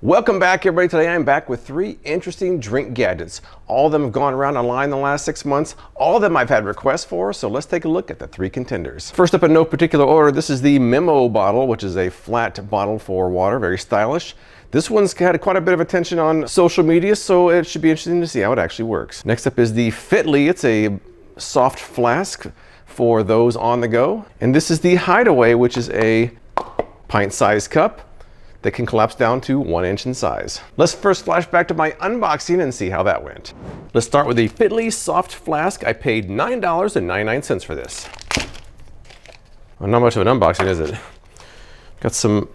Welcome back, everybody. Today I'm back with 3 interesting drink gadgets. All of them have gone around online in the last 6 months. All of them I've had requests for, so let's take a look at the 3 contenders. First up, in no particular order, this is the Memo bottle, which is a flat bottle for water, very stylish. This one's had quite a bit of attention on social media, so it should be interesting to see how it actually works. Next up is the Fitly. It's a soft flask for those on the go. And this is the Hydaway, which is a pint-sized cup that can collapse down to 1 inch in size. Let's first flash back to my unboxing and see how that went. Let's start with the Fitly soft flask. I paid $9.99 for this. Well, not much of an unboxing, is it? Got some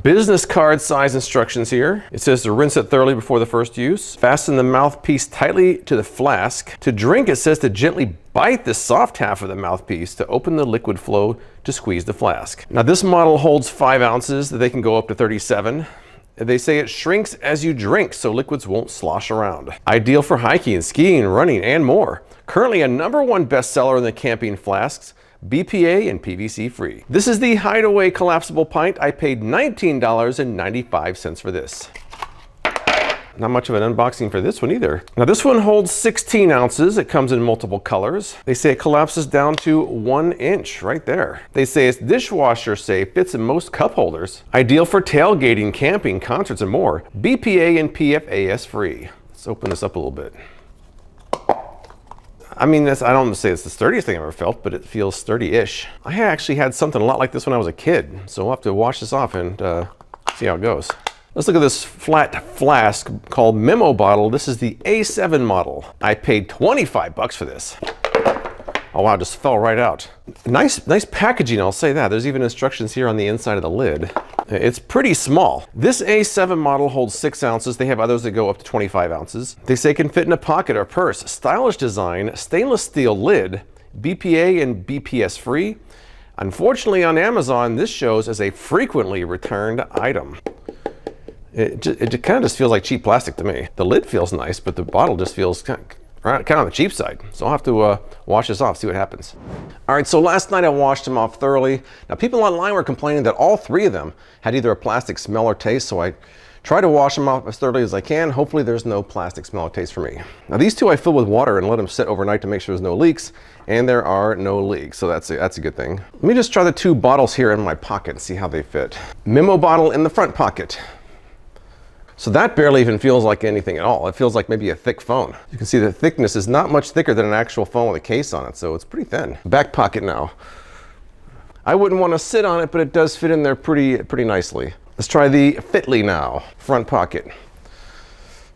business card size instructions here. It says to rinse it thoroughly before the first use. Fasten the mouthpiece tightly to the flask. To drink, it says to gently bite the soft half of the mouthpiece to open the liquid flow to squeeze the flask. Now this model holds 5 ounces. They can go up to 37. They say it shrinks as you drink, so liquids won't slosh around. Ideal for hiking, skiing, running, and more. Currently a #1 bestseller in the camping flasks. BPA and PVC free. This is the Hydaway collapsible pint. I paid $19.95 for this. Not much of an unboxing for this one either. Now this one holds 16 ounces. It comes in multiple colors. They say it collapses down to 1 inch right there. They say it's dishwasher safe, fits in most cup holders. Ideal for tailgating, camping, concerts, and more. BPA and PFAS free. Let's open this up a little bit. I mean, I don't say it's the sturdiest thing I've ever felt, but it feels sturdy-ish. I actually had something a lot like this when I was a kid, so we'll have to wash this off and see how it goes. Let's look at this flat flask called Memo bottle. This is the A7 model. I paid 25 bucks for this. Oh wow, it just fell right out. Nice packaging, I'll say that. There's even instructions here on the inside of the lid. It's pretty small. This A7 model holds 6 ounces. They have others that go up to 25 ounces. They say it can fit in a pocket or purse. Stylish design, stainless steel lid, BPA and BPS free. Unfortunately on Amazon, this shows as a frequently returned item. It kind of just feels like cheap plastic to me. The lid feels nice, but the bottle just feels kind of on the cheap side. So I'll have to wash this off, see what happens. All right, so last night I washed them off thoroughly. Now people online were complaining that all 3 of them had either a plastic smell or taste, so I try to wash them off as thoroughly as I can. Hopefully there's no plastic smell or taste for me. Now these 2 I fill with water and let them sit overnight to make sure there's no leaks, and there are no leaks, so that's a good thing. Let me just try the 2 bottles here in my pocket and see how they fit. Memo bottle in the front pocket. So that barely even feels like anything at all. It feels like maybe a thick phone. You can see the thickness is not much thicker than an actual phone with a case on it, so it's pretty thin. Back pocket now. I wouldn't want to sit on it, but it does fit in there pretty nicely. Let's try the Fitly now. Front pocket.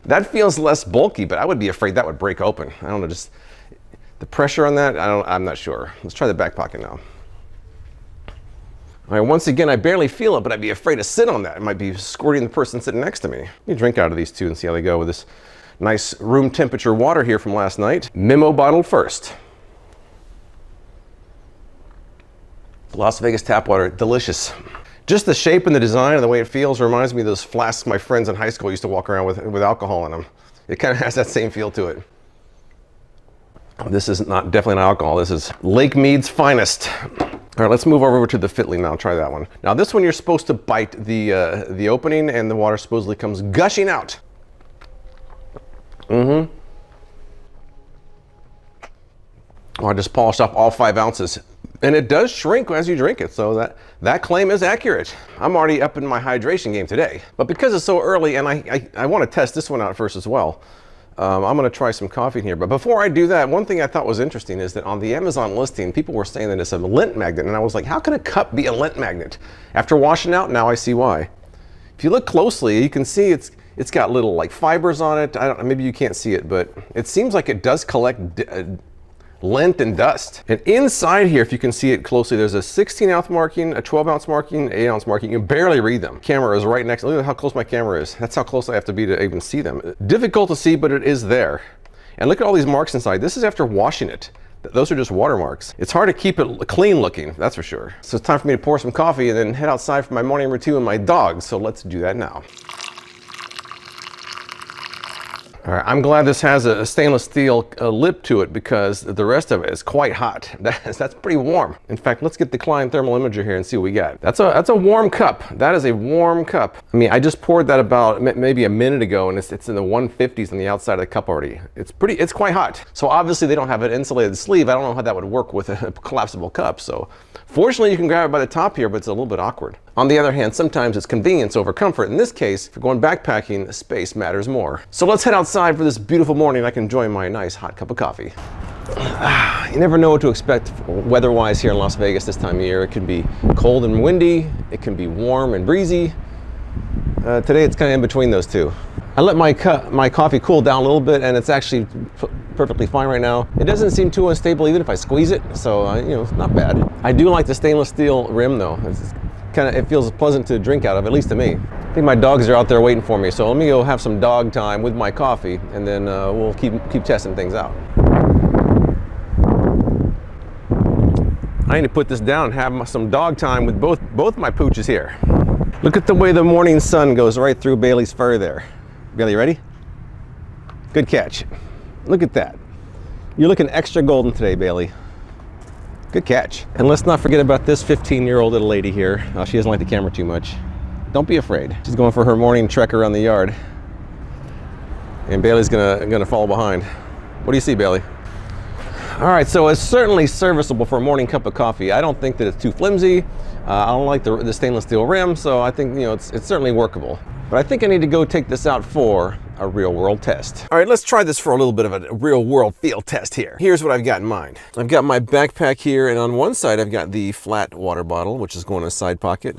That feels less bulky, but I would be afraid that would break open. I don't know, just the pressure on that, I'm not sure. Let's try the back pocket now. All right, once again, I barely feel it, but I'd be afraid to sit on that. It might be squirting the person sitting next to me. Let me drink out of these 2 and see how they go with this nice room temperature water here from last night. Memo bottle first. Las Vegas tap water, delicious. Just the shape and the design and the way it feels reminds me of those flasks my friends in high school used to walk around with alcohol in them. It kind of has that same feel to it. This is definitely not alcohol. This is Lake Mead's finest. All right, let's move over to the Fitly now. Try that one. Now this one you're supposed to bite the opening and the water supposedly comes gushing out. Oh, I just polished off all 5 ounces. And it does shrink as you drink it, so that claim is accurate. I'm already up in my hydration game today. But because it's so early and I want to test this one out first as well, I'm going to try some coffee in here. But before I do that, one thing I thought was interesting is that on the Amazon listing, people were saying that it's a lint magnet. And I was like, how can a cup be a lint magnet? After washing out, now I see why. If you look closely, you can see it's got little like fibers on it. Maybe you can't see it, but it seems like it does collect lint and dust. And inside here, if you can see it closely, there's a 16-ounce marking, a 12-ounce marking, 8-ounce marking. You can barely read them. Camera is right next. Look at how close my camera is. That's how close I have to be to even see them. Difficult to see, but it is there. And look at all these marks inside. This is after washing it. Those are just watermarks. It's hard to keep it clean looking, that's for sure. So it's time for me to pour some coffee and then head outside for my morning routine with my dog. So let's do that now. All right, I'm glad this has a stainless steel lip to it because the rest of it is quite hot. That's pretty warm. In fact, let's get the Klein thermal imager here and see what we got. That's a warm cup. That is a warm cup. I mean, I just poured that about maybe a minute ago, and it's in the 150s on the outside of the cup already. It's quite hot. So obviously they don't have an insulated sleeve. I don't know how that would work with a collapsible cup. So fortunately you can grab it by the top here, but it's a little bit awkward. On the other hand, sometimes it's convenience over comfort. In this case, if you're going backpacking, space matters more. So let's head outside for this beautiful morning. I can enjoy my nice hot cup of coffee. You never know what to expect weather-wise here in Las Vegas this time of year. It can be cold and windy. It can be warm and breezy. Today it's kind of in between those two. I let my coffee cool down a little bit, and it's actually perfectly fine right now. It doesn't seem too unstable even if I squeeze it, so you know, it's not bad. I do like the stainless steel rim though. It feels pleasant to drink out of, at least to me. I think my dogs are out there waiting for me, so let me go have some dog time with my coffee, and then we'll keep testing things out. I need to put this down and have some dog time with both my pooches here. Look at the way the morning sun goes right through Bailey's fur there. Bailey, ready? Good catch. Look at that. You're looking extra golden today, Bailey. Good catch. And let's not forget about this 15-year-old little lady here. She doesn't like the camera too much. Don't be afraid. She's going for her morning trek around the yard. And Bailey's gonna follow behind. What do you see, Bailey? All right, so it's certainly serviceable for a morning cup of coffee. I don't think that it's too flimsy. I don't like the stainless steel rim, so I think, you know, it's certainly workable. But I think I need to go take this out for a real world test. All right, let's try this for a little bit of a real world field test here. Here's what I've got in mind. I've got my backpack here, and on one side I've got the flat water bottle, which is going in a side pocket.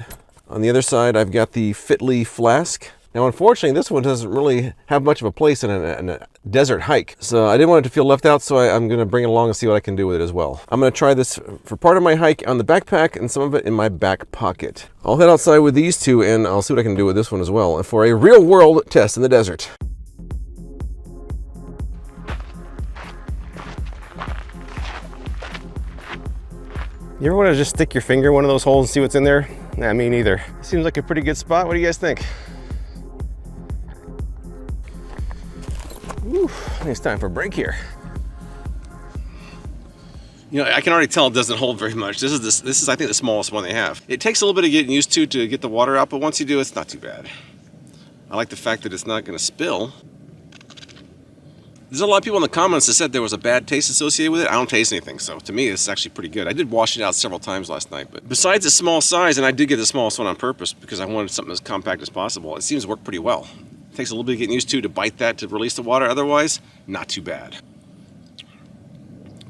On the other side I've got the Fitly flask. Now unfortunately this one doesn't really have much of a place in a desert hike. So I didn't want it to feel left out, so I'm gonna bring it along and see what I can do with it as well. I'm gonna try this for part of my hike on the backpack and some of it in my back pocket. I'll head outside with these two and I'll see what I can do with this one as well for a real world test in the desert. You ever want to just stick your finger in one of those holes and see what's in there? Nah, me neither. Seems like a pretty good spot. What do you guys think? Whew, I think it's time for a break here. You know, I can already tell it doesn't hold very much. This is I think the smallest one they have. It takes a little bit of getting used to get the water out, but once you do, it's not too bad. I like the fact that it's not going to spill. There's a lot of people in the comments that said there was a bad taste associated with it. I don't taste anything, so to me, it's actually pretty good. I did wash it out several times last night, but besides the small size, and I did get the smallest one on purpose because I wanted something as compact as possible, it seems to work pretty well. It takes a little bit of getting used to bite that to release the water. Otherwise, not too bad.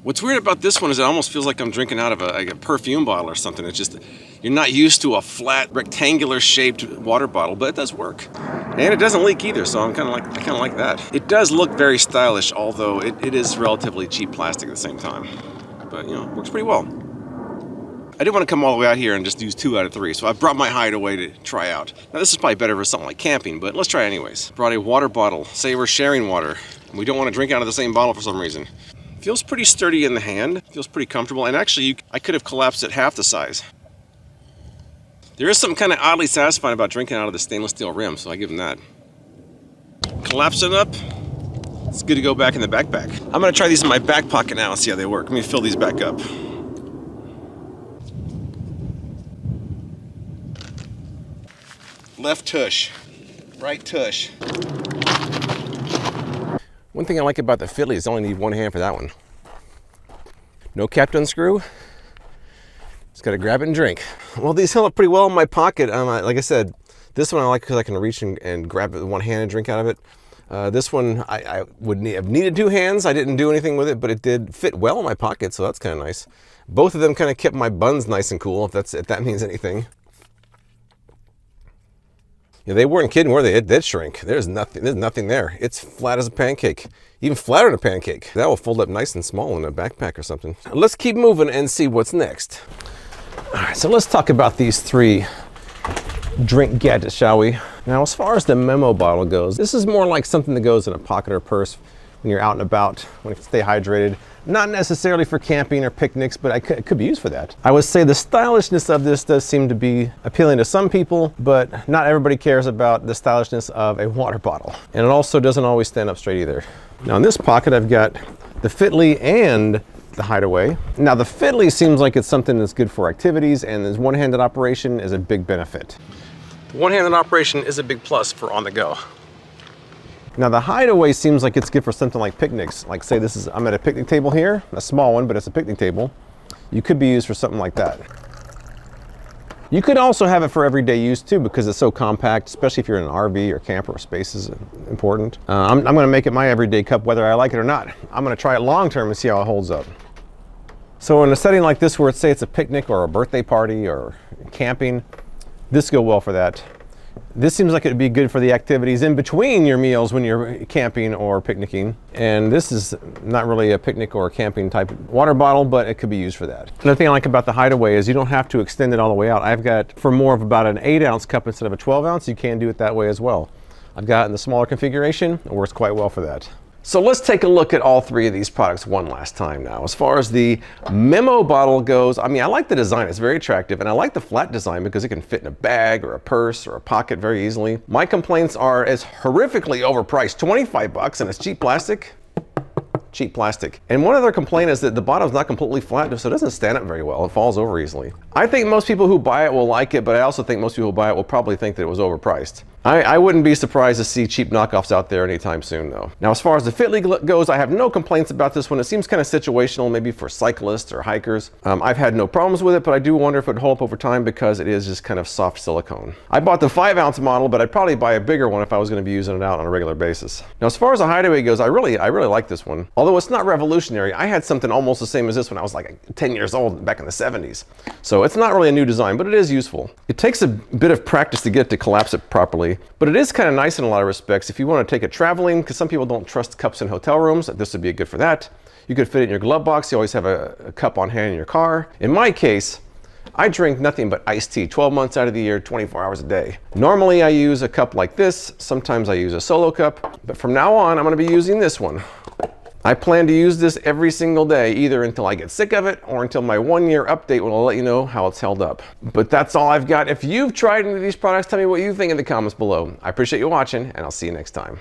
What's weird about this one is it almost feels like I'm drinking out of a perfume bottle or something. It's just, you're not used to a flat, rectangular shaped water bottle, but it does work. And it doesn't leak either, so I kind of like that. It does look very stylish, although it is relatively cheap plastic at the same time. But, you know, it works pretty well. I didn't want to come all the way out here and just use 2 out of 3, so I brought my Hydaway to try out. Now this is probably better for something like camping, but let's try it anyways. Brought a water bottle. Say we're sharing water, and we don't want to drink out of the same bottle for some reason. Feels pretty sturdy in the hand, feels pretty comfortable, and actually I could have collapsed it half the size. There is something kind of oddly satisfying about drinking out of the stainless steel rim, so I give them that. Collapse it up. It's good to go back in the backpack. I'm gonna try these in my back pocket now and see how they work. Let me fill these back up. Left tush, right tush. One thing I like about the Fitly is I only need one hand for that one. No cap to unscrew. Just gotta grab it and drink. Well, these held up pretty well in my pocket. Like I said, this one I like because I can reach and grab it with one hand and drink out of it. This one I would have needed 2 hands. I didn't do anything with it, but it did fit well in my pocket, so that's kind of nice. Both of them kind of kept my buns nice and cool, if that means anything. Yeah, they weren't kidding, were they? It did shrink. There's nothing there. It's flat as a pancake. Even flatter than a pancake. That will fold up nice and small in a backpack or something. Let's keep moving and see what's next. All right, so let's talk about these 3 drink gadgets, shall we? Now, as far as the memo bottle goes, this is more like something that goes in a pocket or purse. when you're out and about, when you stay hydrated. Not necessarily for camping or picnics, but it could be used for that. I would say the stylishness of this does seem to be appealing to some people, but not everybody cares about the stylishness of a water bottle. And it also doesn't always stand up straight either. Now in this pocket, I've got the Fitly and the Hydaway. Now the Fitly seems like it's something that's good for activities, and this one-handed operation is a big benefit. The one-handed operation is a big plus for on the go. Now the Hydaway seems like it's good for something like picnics. Like say I'm at a picnic table here, a small one, but it's a picnic table. You could be used for something like that. You could also have it for everyday use too, because it's so compact, especially if you're in an RV or camper where space is important. I'm gonna make it my everyday cup whether I like it or not. I'm gonna try it long term and see how it holds up. So in a setting like this where say it's a picnic or a birthday party or camping, this will go well for that. This seems like it would be good for the activities in between your meals when you're camping or picnicking. And this is not really a picnic or a camping type water bottle, but it could be used for that. Another thing I like about the Hydaway is you don't have to extend it all the way out. I've got, for more of about an 8-ounce cup instead of a 12-ounce, you can do it that way as well. I've got it in the smaller configuration. It works quite well for that. So let's take a look at all three of these products one last time now. As far as the memo bottle goes, I mean, I like the design, it's very attractive, and I like the flat design because it can fit in a bag or a purse or a pocket very easily. My complaints are it's horrifically overpriced, 25 bucks, and it's cheap plastic. Cheap plastic. And one other complaint is that the bottom's not completely flat, so it doesn't stand up very well. It falls over easily. I think most people who buy it will like it, but I also think most people who buy it will probably think that it was overpriced. I wouldn't be surprised to see cheap knockoffs out there anytime soon though. Now as far as the Fitly goes, I have no complaints about this one. It seems kind of situational, maybe for cyclists or hikers. I've had no problems with it, but I do wonder if it would hold up over time because it is just kind of soft silicone. I bought the 5-ounce model, but I'd probably buy a bigger one if I was going to be using it out on a regular basis. Now as far as the Hydaway goes, I really like this one. Although it's not revolutionary, I had something almost the same as this when I was like 10 years old back in the 70s. So it's not really a new design, but it is useful. It takes a bit of practice to get it to collapse it properly, but it is kind of nice in a lot of respects. If you want to take it traveling, because some people don't trust cups in hotel rooms, this would be good for that. You could fit it in your glove box. You always have a cup on hand in your car. In my case, I drink nothing but iced tea 12 months out of the year, 24 hours a day. Normally I use a cup like this. Sometimes I use a solo cup, but from now on, I'm going to be using this one. I plan to use this every single day, either until I get sick of it or until my 1-year update when I'll let you know how it's held up. But that's all I've got. If you've tried any of these products, tell me what you think in the comments below. I appreciate you watching, and I'll see you next time.